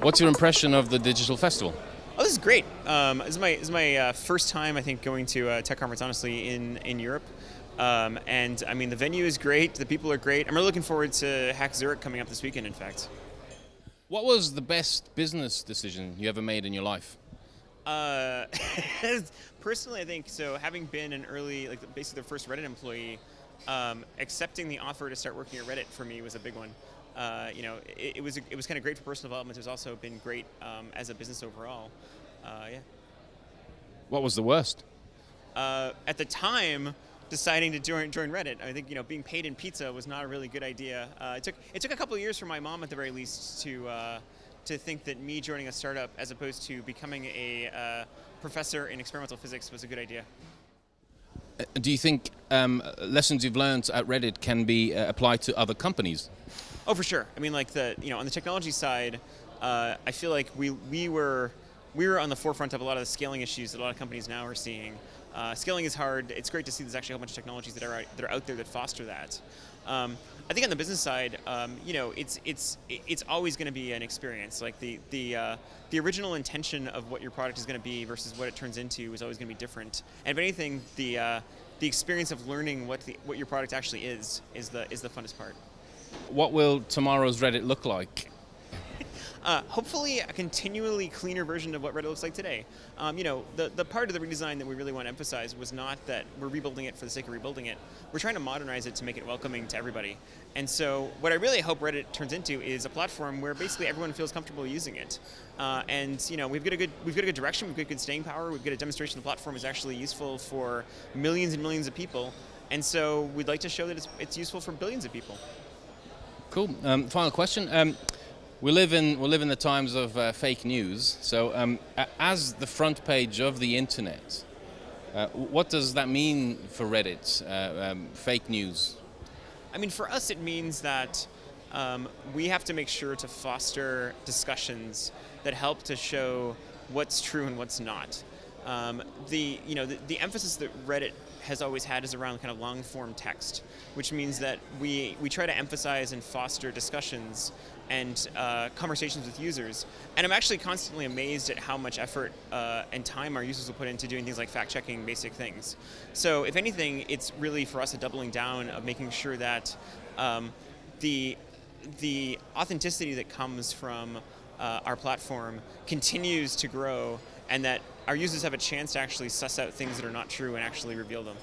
What's your impression of the digital festival? Oh, this is great. This is my first time, I think, going to a tech conference, honestly, in Europe. And I mean, the venue is great. The people are great. I'm really looking forward to Hack Zurich coming up this weekend, in fact. What was the best business decision you ever made in your life? Uh, Personally, I think so. Having been an early, like basically the first Reddit employee, accepting the offer to start working at Reddit for me was a big one. It was kind of great for personal development. It's also been great as a business overall. Yeah. What was the worst? At the time, deciding to join Reddit, I think being paid in pizza was not a really good idea. It took a couple of years for my mom, at the very least, to think that me joining a startup as opposed to becoming a professor in experimental physics was a good idea. Do you think lessons you've learned at Reddit can be applied to other companies? Oh, for sure. I mean, like on the technology side, I feel like we were on the forefront of a lot of the scaling issues that a lot of companies now are seeing. Scaling is hard. It's great to see there's actually a whole bunch of technologies that are out there that foster that. I think on the business side, it's always going to be an experience. Like the original intention of what your product is going to be versus what it turns into is always going to be different. And if anything, the experience of learning what your product actually is the funnest part. What will tomorrow's Reddit look like? Hopefully a continually cleaner version of what Reddit looks like today. The part of the redesign that we really want to emphasize was not that we're rebuilding it for the sake of rebuilding it. We're trying to modernize it to make it welcoming to everybody. And so what I really hope Reddit turns into is a platform where basically everyone feels comfortable using it. We've got a good direction, we've got good staying power, we've got a demonstration the platform is actually useful for millions and millions of people. And so we'd like to show that it's useful for billions of people. Cool. Final question. We live in the times of fake news. So, as the front page of the internet, what does that mean for Reddit? Fake news. I mean, for us, it means that we have to make sure to foster discussions that help to show what's true and what's not. The emphasis that Reddit has always had is around kind of long form text, which means that we try to emphasize and foster discussions and conversations with users. And I'm actually constantly amazed at how much effort and time our users will put into doing things like fact-checking basic things. So if anything, it's really for us a doubling down of making sure that the authenticity that comes from our platform continues to grow and that our users have a chance to actually suss out things that are not true and actually reveal them.